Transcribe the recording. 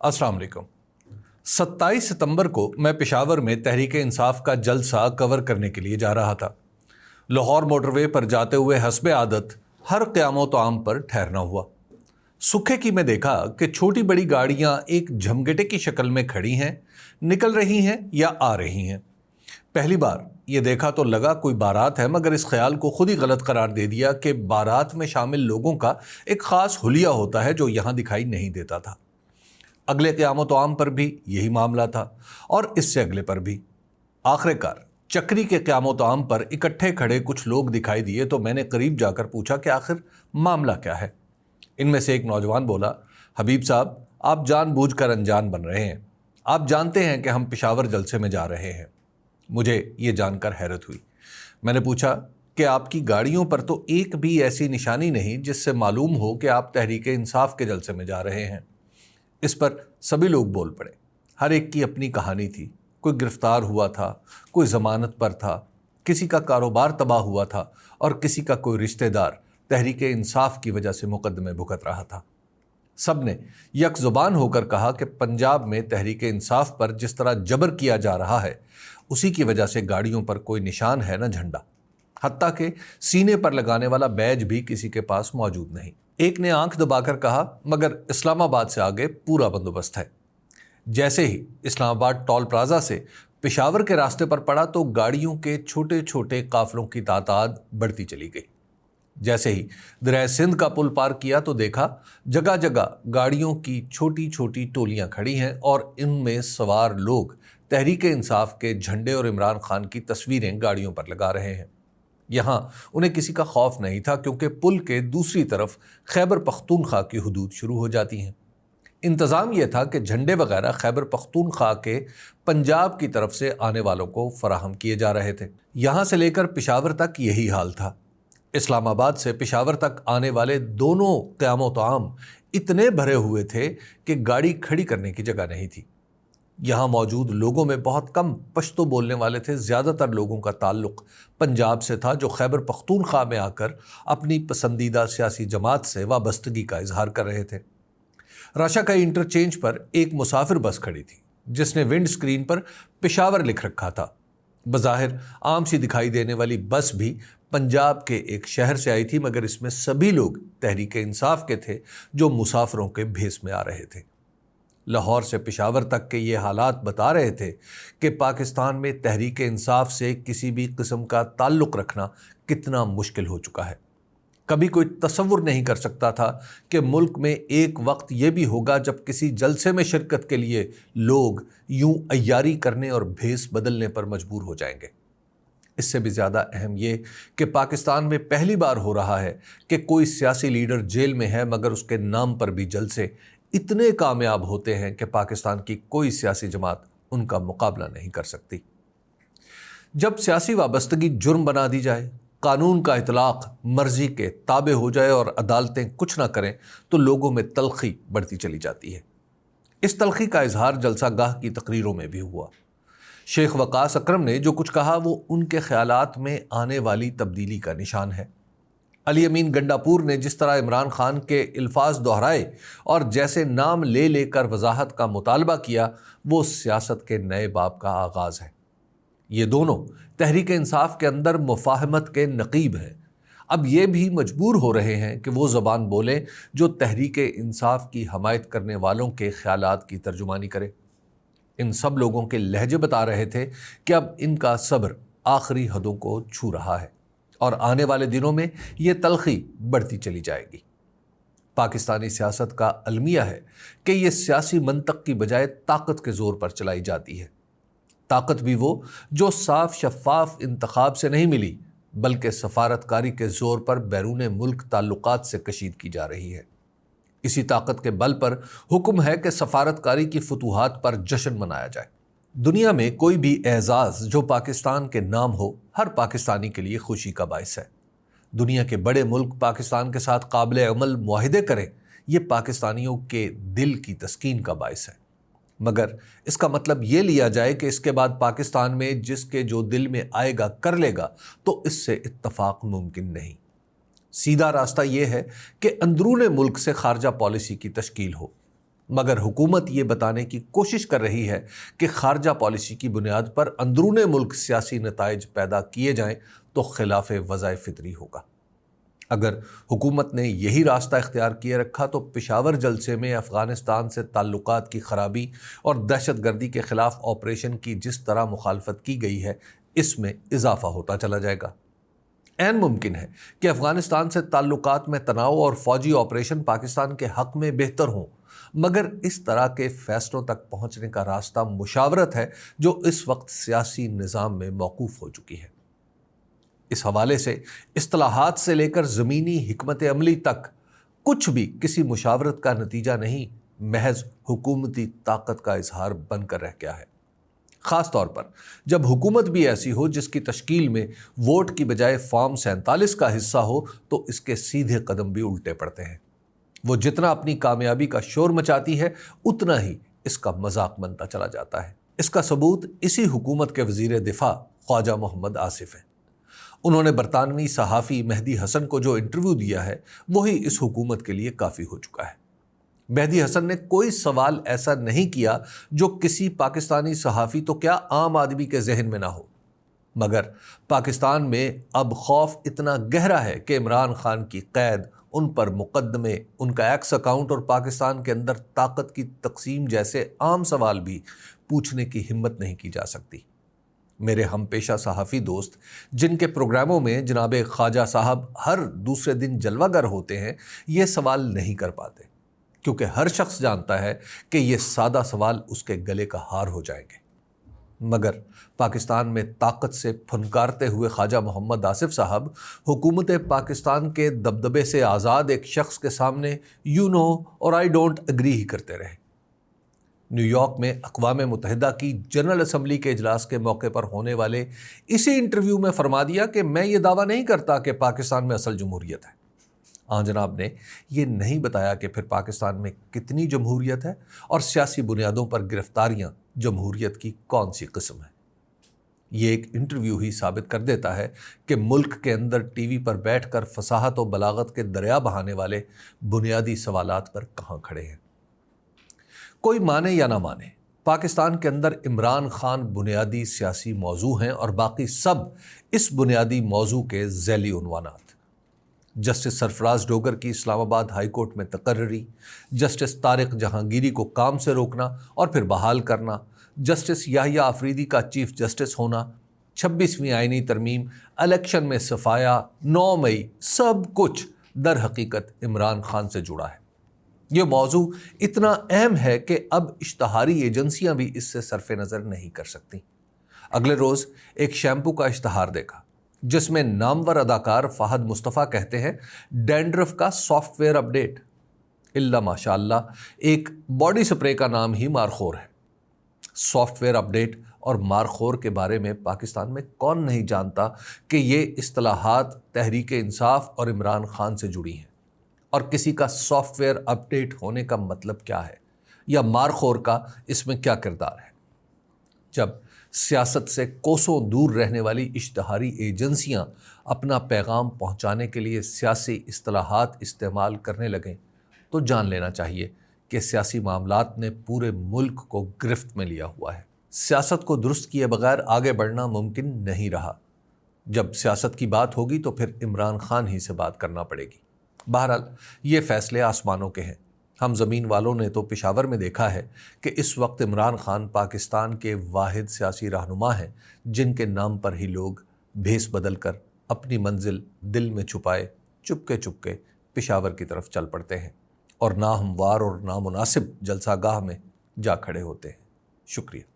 अस्सलाम वालेकुम। 27 सितंबर को मैं पेशावर में तहरीक इंसाफ का जलसा कवर करने के लिए जा रहा था। लाहौर मोटरवे पर जाते हुए हस्बे आदत हर क़यामो तआम पर ठहरना हुआ। सुखे की में देखा कि छोटी बड़ी गाड़ियां एक झमगटे की शक्ल में खड़ी हैं, निकल रही हैं या आ रही हैं। पहली बार ये देखा तो लगा कोई बारात है, मगर इस ख्याल को खुद ही गलत करार दे दिया कि बारात में शामिल लोगों का एक ख़ास हुलिया होता है जो यहाँ दिखाई नहीं देता था। अगले क़यामो तआम पर भी यही मामला था और इससे अगले पर भी। आखिरकार चक्री के क़यामो तआम पर इकट्ठे खड़े कुछ लोग दिखाई दिए तो मैंने करीब जाकर पूछा कि आखिर मामला क्या है। इनमें से एक नौजवान बोला, हबीब साहब, आप जानबूझकर अनजान बन रहे हैं। आप जानते हैं कि हम पेशावर जलसे में जा रहे हैं। मुझे ये जानकर हैरत हुई। मैंने पूछा कि आपकी गाड़ियों पर तो एक भी ऐसी निशानी नहीं जिससे मालूम हो कि आप तहरीक इंसाफ के जलसे में जा रहे हैं। इस पर सभी लोग बोल पड़े। हर एक की अपनी कहानी थी। कोई गिरफ्तार हुआ था, कोई ज़मानत पर था, किसी का कारोबार तबाह हुआ था और किसी का कोई रिश्तेदार तहरीक इंसाफ की वजह से मुकदमे भुगत रहा था। सब ने यक ज़ुबान होकर कहा कि पंजाब में तहरीक इंसाफ पर जिस तरह जबर किया जा रहा है, उसी की वजह से गाड़ियों पर कोई निशान है न झंडा। हत्ता के सीने पर लगाने वाला बैज भी किसी के पास मौजूद नहीं। एक ने आंख दबाकर कहा, मगर इस्लामाबाद से आगे पूरा बंदोबस्त है। जैसे ही इस्लामाबाद टोल प्लाजा से पेशावर के रास्ते पर पड़ा तो गाड़ियों के छोटे छोटे काफिलों की तादाद बढ़ती चली गई। जैसे ही दरिया सिंध का पुल पार किया तो देखा जगह जगह गाड़ियों की छोटी छोटी टोलियां खड़ी हैं और इनमें सवार लोग तहरीक इंसाफ के झंडे और इमरान खान की तस्वीरें गाड़ियों पर लगा रहे हैं। यहाँ उन्हें किसी का खौफ नहीं था, क्योंकि पुल के दूसरी तरफ खैबर पख्तूनख्वा की हुदूद शुरू हो जाती हैं। इंतज़ाम यह था कि झंडे वगैरह खैबर पख्तूनख्वा के पंजाब की तरफ से आने वालों को फराहम किए जा रहे थे। यहाँ से लेकर पेशावर तक यही हाल था। इस्लामाबाद से पेशावर तक आने वाले दोनों क़यामो तआम इतने भरे हुए थे कि गाड़ी खड़ी करने की जगह नहीं थी। यहाँ मौजूद लोगों में बहुत कम पश्तो बोलने वाले थे। ज़्यादातर लोगों का ताल्लुक़ पंजाब से था, जो खैबर पख्तूनख्वा में आकर अपनी पसंदीदा सियासी जमात से वाबस्तगी का इजहार कर रहे थे। राशाकाई इंटरचेंज पर एक मुसाफिर बस खड़ी थी जिसने विंड स्क्रीन पर पेशावर लिख रखा था। बज़ाहिर आम सी दिखाई देने वाली बस भी पंजाब के एक शहर से आई थी, मगर इसमें सभी लोग तहरीक इंसाफ के थे जो मुसाफिरों के भेस में आ रहे थे। लाहौर से पेशावर तक के ये हालात बता रहे थे कि पाकिस्तान में तहरीक इंसाफ से किसी भी किस्म का ताल्लुक़ रखना कितना मुश्किल हो चुका है। कभी कोई तसव्वुर नहीं कर सकता था कि मुल्क में एक वक्त ये भी होगा जब किसी जलसे में शिरकत के लिए लोग यूं अय्यारी करने और भेस बदलने पर मजबूर हो जाएंगे। इससे भी ज़्यादा अहम ये कि पाकिस्तान में पहली बार हो रहा है कि कोई सियासी लीडर जेल में है, मगर उसके नाम पर भी जलसे इतने कामयाब होते हैं कि पाकिस्तान की कोई सियासी जमात उनका मुकाबला नहीं कर सकती। जब सियासी वाबस्तगी जुर्म बना दी जाए, कानून का इतलाक़ मर्जी के ताबे हो जाए और अदालतें कुछ ना करें, तो लोगों में तलखी बढ़ती चली जाती है। इस तलखी का इजहार जलसागाह की तकरीरों में भी हुआ। शेख वकास अकरम ने जो कुछ कहा वो उनके ख्यालात में आने वाली तब्दीली का निशान है। अली अमीन गंडापुर ने जिस तरह इमरान खान के अल्फाज दोहराए और जैसे नाम ले लेकर वजाहत का मुतालबा किया, वो सियासत के नए बाब का आगाज़ है। ये दोनों तहरीक इंसाफ के अंदर मुफाहमत के नकीब हैं। अब ये भी मजबूर हो रहे हैं कि वो ज़बान बोलें जो तहरीक इंसाफ की हमायत करने वालों के ख्यालात की तर्जुमानी करे। इन सब लोगों के लहजे बता रहे थे कि अब इनका सब्र आखिरी हदों को छू रहा है और आने वाले दिनों में ये तलखी बढ़ती चली जाएगी। पाकिस्तानी सियासत का अलमिया है कि ये सियासी मंतक की बजाय ताकत के ज़ोर पर चलाई जाती है। ताकत भी वो जो साफ शफाफ इंतखाब से नहीं मिली, बल्कि सफारतकारी के ज़ोर पर बैरून मुल्क ताल्लुकात से कशीद की जा रही है। इसी ताकत के बल पर हुक्म है कि सफारतकारी की फतूहात पर जश्न मनाया जाए। दुनिया में कोई भी एजाज़ जो पाकिस्तान के नाम हो, हर पाकिस्तानी के लिए खुशी का बायस है। दुनिया के बड़े मुल्क पाकिस्तान के साथ काबिल अमल मुआहिदे करें, ये पाकिस्तानियों के दिल की तस्कीन का बायस है। मगर इसका मतलब ये लिया जाए कि इसके बाद पाकिस्तान में जिसके जो दिल में आएगा कर लेगा, तो इससे इत्तफाक मुमकिन नहीं। सीधा रास्ता ये है कि अंदरूने मुल्क से खारजा पॉलिसी की तश्कील हो। مگر حکومت یہ بتانے کی کوشش کر رہی ہے کہ خارجہ پالیسی کی بنیاد پر اندرون ملک سیاسی نتائج پیدا کیے جائیں تو خلاف وضع فطری ہوگا۔ اگر حکومت نے یہی راستہ اختیار کیے رکھا تو پشاور جلسے میں افغانستان سے تعلقات کی خرابی اور دہشت گردی کے خلاف آپریشن کی جس طرح مخالفت کی گئی ہے اس میں اضافہ ہوتا چلا جائے گا۔ عین ممکن ہے کہ افغانستان سے تعلقات میں تناؤ اور فوجی آپریشن پاکستان کے حق میں بہتر ہوں، مگر اس طرح کے فیصلوں تک پہنچنے کا راستہ مشاورت ہے جو اس وقت سیاسی نظام میں موقوف ہو چکی ہے۔ اس حوالے سے اصطلاحات سے لے کر زمینی حکمت عملی تک کچھ بھی کسی مشاورت کا نتیجہ نہیں، محض حکومتی طاقت کا اظہار بن کر رہ گیا ہے، خاص طور پر جب حکومت بھی ایسی ہو جس کی تشکیل میں ووٹ کی بجائے فارم 47 کا حصہ ہو تو اس کے سیدھے قدم بھی الٹے پڑتے ہیں۔ وہ جتنا اپنی کامیابی کا شور مچاتی ہے اتنا ہی اس کا مذاق بنتا چلا جاتا ہے۔ اس کا ثبوت اسی حکومت کے وزیر دفاع خواجہ محمد آصف ہیں۔ انہوں نے برطانوی صحافی مہدی حسن کو جو انٹرویو دیا ہے وہی اس حکومت کے لیے کافی ہو چکا ہے۔ مہدی حسن نے کوئی سوال ایسا نہیں کیا جو کسی پاکستانی صحافی تو کیا عام آدمی کے ذہن میں نہ ہو، مگر پاکستان میں اب خوف اتنا گہرا ہے کہ عمران خان کی قید، ان پر مقدمے، ان کا ایکس اکاؤنٹ اور پاکستان کے اندر طاقت کی تقسیم جیسے عام سوال بھی پوچھنے کی ہمت نہیں کی جا سکتی۔ میرے ہم پیشہ صحافی دوست جن کے پروگراموں میں جناب خواجہ صاحب ہر دوسرے دن جلوہ گر ہوتے ہیں یہ سوال نہیں کر پاتے، کیونکہ ہر شخص جانتا ہے کہ یہ سادہ سوال اس کے گلے کا ہار ہو جائیں گے۔ مگر پاکستان میں طاقت سے پھنکارتے ہوئے خواجہ محمد آصف صاحب حکومت پاکستان کے دبدبے سے آزاد ایک شخص کے سامنے یو نو اور آئی ڈونٹ اگری ہی کرتے رہے۔ نیو یارک میں اقوام متحدہ کی جنرل اسمبلی کے اجلاس کے موقع پر ہونے والے اسی انٹرویو میں فرما دیا کہ میں یہ دعویٰ نہیں کرتا کہ پاکستان میں اصل جمہوریت ہے۔ جناب نے یہ نہیں بتایا کہ پھر پاکستان میں کتنی جمہوریت ہے اور سیاسی بنیادوں پر گرفتاریاں جمہوریت کی کون سی قسم ہے۔ یہ ایک انٹرویو ہی ثابت کر دیتا ہے کہ ملک کے اندر ٹی وی پر بیٹھ کر فصاحت و بلاغت کے دریا بہانے والے بنیادی سوالات پر کہاں کھڑے ہیں۔ کوئی مانے یا نہ مانے، پاکستان کے اندر عمران خان بنیادی سیاسی موضوع ہیں اور باقی سب اس بنیادی موضوع کے ذیلی عنوانات۔ جسٹس سرفراز ڈوگر کی اسلام آباد ہائی کورٹ میں تقرری، جسٹس طارق جہانگیری کو کام سے روکنا اور پھر بحال کرنا، جسٹس یحییٰ آفریدی کا چیف جسٹس ہونا، 26ویں آئینی ترمیم، الیکشن میں صفایا، 9 مئی، سب کچھ در حقیقت عمران خان سے جڑا ہے۔ یہ موضوع اتنا اہم ہے کہ اب اشتہاری ایجنسیاں بھی اس سے صرف نظر نہیں کر سکتی۔ اگلے روز ایک شیمپو کا اشتہار دیکھا جس میں نامور اداکار فہد مصطفیٰ کہتے ہیں ڈینڈرف کا سافٹ ویئر اپڈیٹ۔ اللہ ماشاء اللہ، ایک باڈی سپرے کا نام ہی مارخور ہے۔ سافٹ ویئر اپڈیٹ اور مارخور کے بارے میں پاکستان میں کون نہیں جانتا کہ یہ اصطلاحات تحریک انصاف اور عمران خان سے جڑی ہیں، اور کسی کا سافٹ ویئر اپڈیٹ ہونے کا مطلب کیا ہے یا مارخور کا اس میں کیا کردار ہے۔ جب سیاست سے کوسوں دور رہنے والی اشتہاری ایجنسیاں اپنا پیغام پہنچانے کے لیے سیاسی اصطلاحات استعمال کرنے لگیں تو جان لینا چاہیے کہ سیاسی معاملات نے پورے ملک کو گرفت میں لیا ہوا ہے۔ سیاست کو درست کیے بغیر آگے بڑھنا ممکن نہیں رہا۔ جب سیاست کی بات ہوگی تو پھر عمران خان ہی سے بات کرنا پڑے گی۔ بہرحال یہ فیصلے آسمانوں کے ہیں۔ ہم زمین والوں نے تو پشاور میں دیکھا ہے کہ اس وقت عمران خان پاکستان کے واحد سیاسی رہنما ہیں جن کے نام پر ہی لوگ بھیس بدل کر اپنی منزل دل میں چھپائے چپکے پشاور کی طرف چل پڑتے ہیں اور ناہموار اور نامناسب جلسہ گاہ میں جا کھڑے ہوتے ہیں۔ شکریہ۔